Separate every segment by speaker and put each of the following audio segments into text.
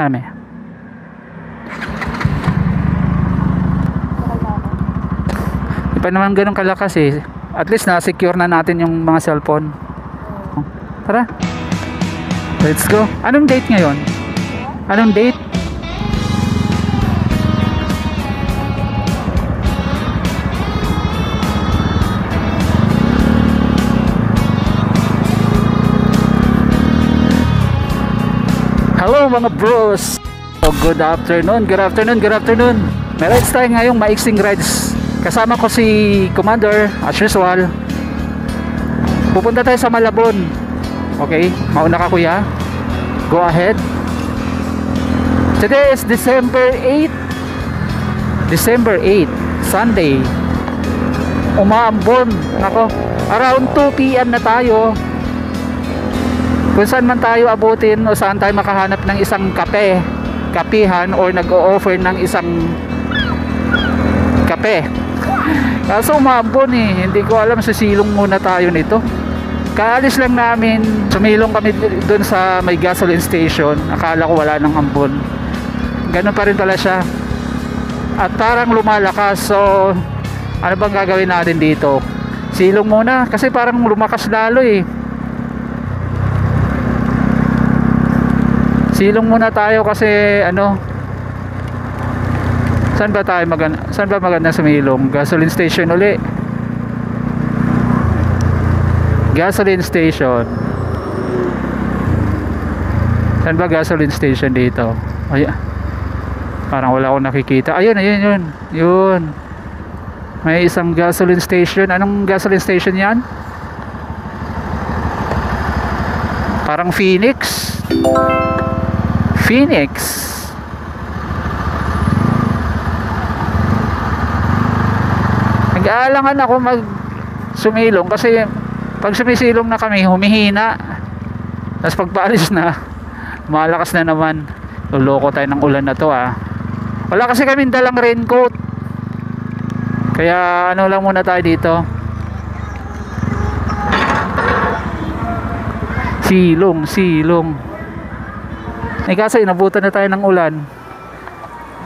Speaker 1: namin. Di pa naman ganun kalakas eh. At least na-secure na natin yung mga cellphone. Tara. Let's go. Anong date ngayon? Anong date? Hello mga bros. Oh, good afternoon. May rides tayo ngayong maiksing rides. Kasama ko si Commander as usual. Pupunta tayo sa Malabon. Okay, mauna ka kuya. Go ahead. Today is December 8, Sunday. Umaambon. Nako, around 2 PM na tayo. Kung saan man tayo abutin o saan tayo makahanap ng isang kapihan or nag-o-offer ng isang kape. Kaso umaambon eh, hindi ko alam, sisilong muna tayo nito. Kaalis lang namin, sumilong kami dun sa may gasoline station. Akala ko wala nang ambon. Ganun pa rin pala siya. At parang lumalakas. So ano bang gagawin natin dito? Silong muna kasi parang lumakas lalo eh. Silong muna tayo kasi ano, saan ba maganda sumilong? Gasoline station uli. Gasoline station. Saan ba gasoline station dito? Ay, parang wala akong nakikita. Ayun. Yun. May isang gasoline station. Anong gasoline station yan? Parang Phoenix. Nag-aalangan ako sumilong kasi pag sumisilong na kami humihina, tapos pagpaalis na malakas na naman. Luloko tayo ng ulan na to ah. Wala kasi kaming dalang raincoat, kaya ano lang muna tayo dito. Silong kaso inabutan na tayo ng ulan.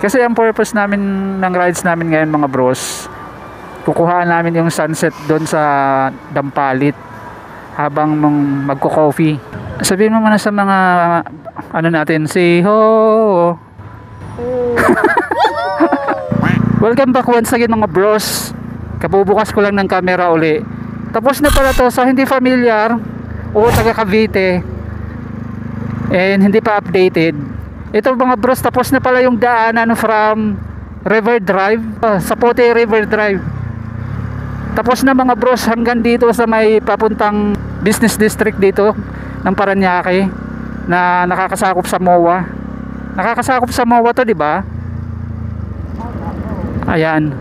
Speaker 1: Kasi ang purpose namin ng rides namin ngayon mga bros, kukuhaan namin yung sunset doon sa Dampalit habang magko-coffee. Sabihin mo muna sa mga ano natin, say ho. Welcome back once again mga bros. Kabubukas ko lang ng camera uli. Tapos na pala to, so hindi familiar o taga Cavite and hindi pa updated. Ito mga bros, tapos na pala yung daanan from River Drive, Sapote River Drive. Tapos na mga bros hanggang dito sa may papuntang business district dito ng Parañaque na nakakasakop sa MOA. Nakakasakop sa MOA to, di ba? Ayan.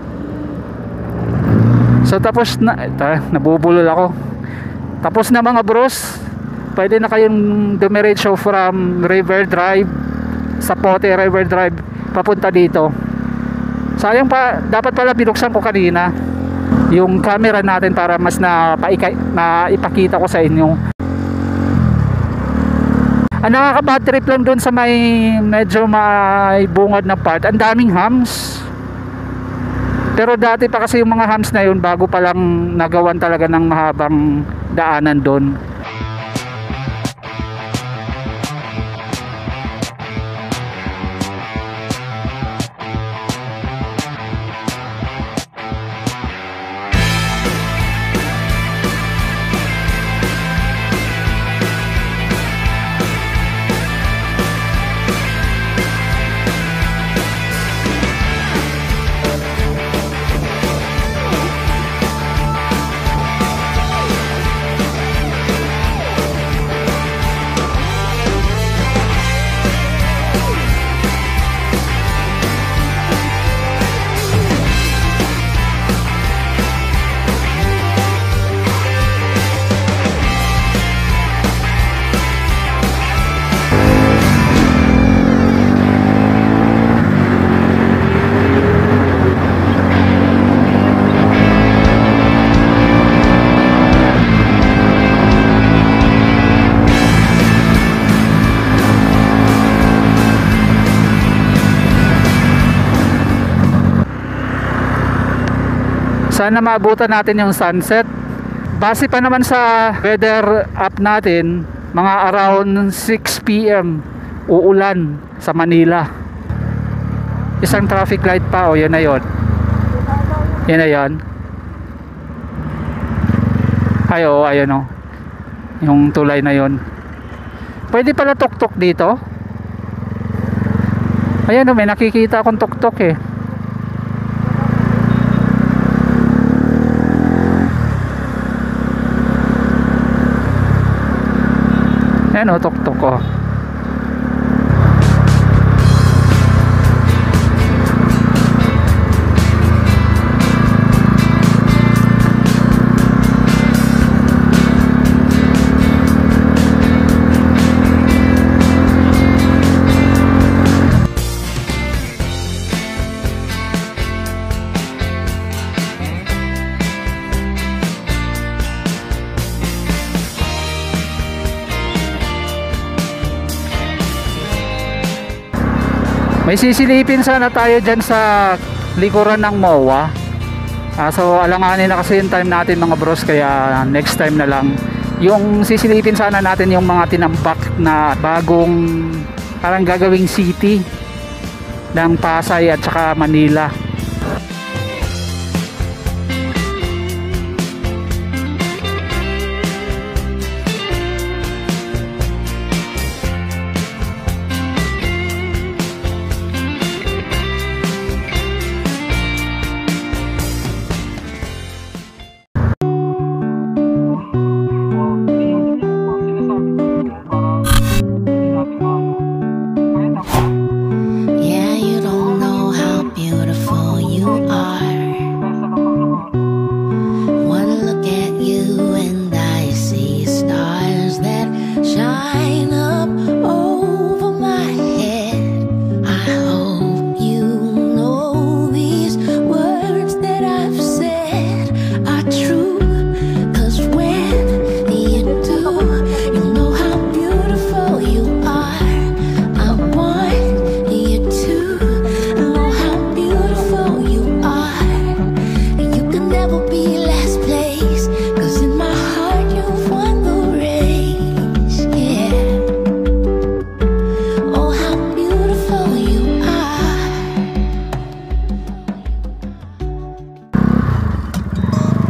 Speaker 1: So tapos na, nabubulol ako. Tapos na mga bros. Pwede na kayong dumiretso from River Drive, Sapote River Drive papunta dito. Sayang pa, dapat pala binuksan ko kanina yung camera natin para mas ipakita ko sa inyo. Ang nakaka-bad trip lang doon sa may medyo may bungad na part, ang daming hams. Pero dati pa kasi yung mga hams na yun, bago pa lang nagawan talaga ng mahabang daanan doon. Sana maabutan natin yung sunset. Base pa naman sa weather app natin, mga around 6 PM uulan sa Manila. Isang traffic light pa, o yun na yun. Yun na yun. Ay, oo, ayun o. Yung tulay na yun. Pwede pala tuktok dito. Ayan o, may nakikita akong tuktok eh. Ayan o, tuktok o. May sisilipin sana tayo dyan sa likuran ng MOA. So alanganin na kasi yung time natin mga bros, kaya next time na lang. Yung sisilipin sana natin yung mga tinambak na bagong parang gagawing city ng Pasay at saka Manila.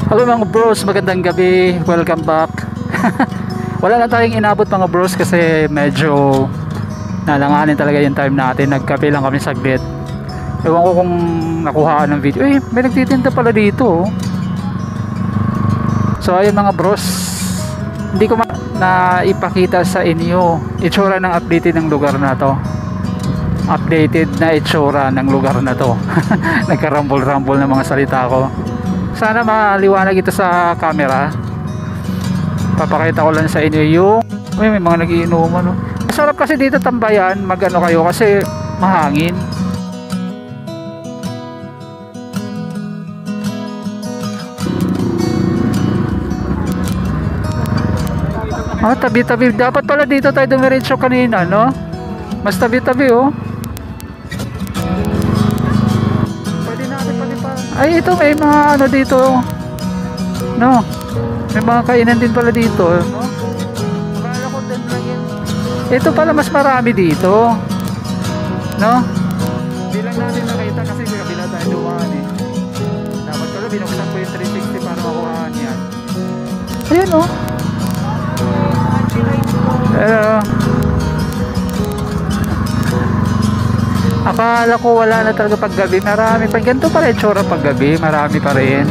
Speaker 1: Hello mga bros, magandang gabi, welcome back. Wala na tayong inabot mga bros kasi medyo nalanganin talaga yung time natin. Nagkape lang kami saglit. Ewan ko kung nakuhaan ng video. May nagtitinda pala dito. So ayun mga bros, hindi ko na ipakita sa inyo itsura ng updated ng lugar na to. Updated na itsura ng lugar na to. Nagkarambol-rambol na mga salita ko. Sana maliwanag ito sa camera. Papakita ko lang sa inyo yung may mga nagiinuman, no? Masarap kasi dito tambayan, magano kayo kasi mahangin. Tabi-tabi. Dapat pala dito tayo dumiretso kanina, no? Mas tabi-tabi, oh. Ay, ito may mga ano dito, no? May mga kainan din pala dito, no? Akala ko din lang yun. Ito pala mas marami dito, no? Hindi lang natin nakita kasi kabila tayo dumaan eh. Dapat pala binuksan ko yung 360 para makuhaan yan. Ayan, no? Akala ko wala na talaga paggabi. Marami pa. Ganito pala itsura paggabi. Marami pa rin.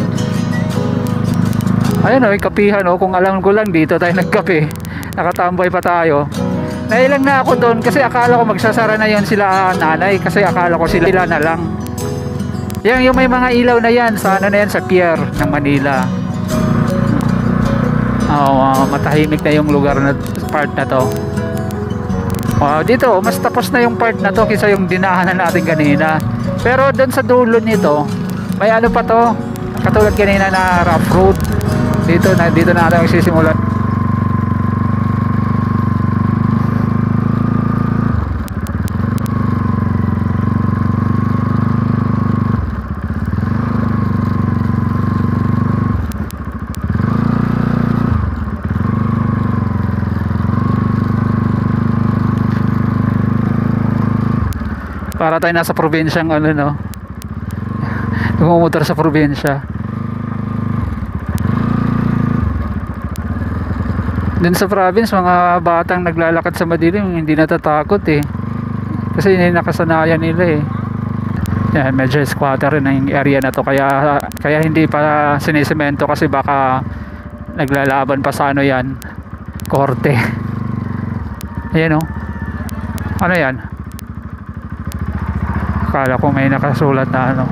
Speaker 1: Ayun o, kapihan o. Kung alam ko lang dito tayo nagkape. Nakatambay pa tayo. Nailang na ako doon kasi akala ko magsasara na yon sila nanay. Kasi akala ko sila na lang. Yung may mga ilaw na yan. Sa ano na yan? Sa pier ng Manila. Matahimik na yung lugar na part na to. Dito mas tapos na yung part na to kaysa yung dinaanan natin kanina. Pero doon sa dulo nito may ano pa to, katulad kanina na rough road. Dito na natin magsisimulan. Para tayo nasa probinsyang ano, no? Gumumotor sa probinsya. Dun sa province, mga batang naglalakad sa madilim, hindi natatakot eh. Kasi yun yung nakasanayan nila eh. Yan, medyo squatter rin ang area na to. Kaya hindi pa sinisemento kasi baka naglalaban pa sa ano yan, korte. Ayan o. Ano yan? Akala ko may nakasulat na ano.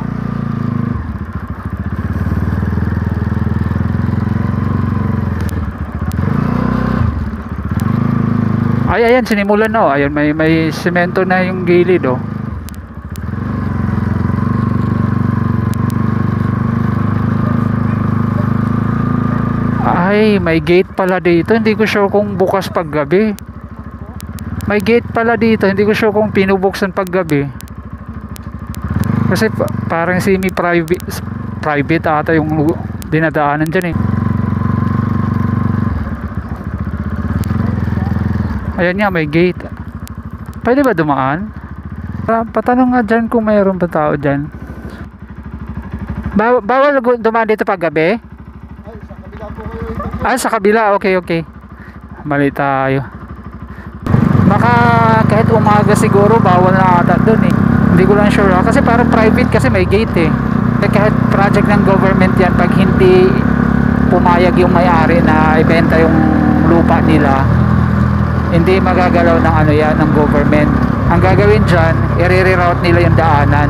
Speaker 1: Ay, ayan, sinimulan na. Ayan, may semento na yung gilid, oh. Ay, may gate pala dito. Hindi ko sure kung bukas paggabi. May gate pala dito. Hindi ko sure kung pinubuksan paggabi. Kasi parang semi-private ata yung dinadaanan dyan eh. Ayan nga, may gate. Pwede ba dumaan? Patanong nga dyan kung mayroon pa tao dyan. Bawal dumaan dito pag gabi? Ay, sa kabila. Okay, okay. Mali tayo. Baka kahit umaga siguro, bawal na ata dun eh. Hindi ko lang sure. Kasi parang private kasi may gate eh. Kahit project ng government yan, pag hindi pumayag yung may-ari na ibenta yung lupa nila, hindi magagalaw ng ano yan, ng government. Ang gagawin dyan, i-reroute nila yung daanan.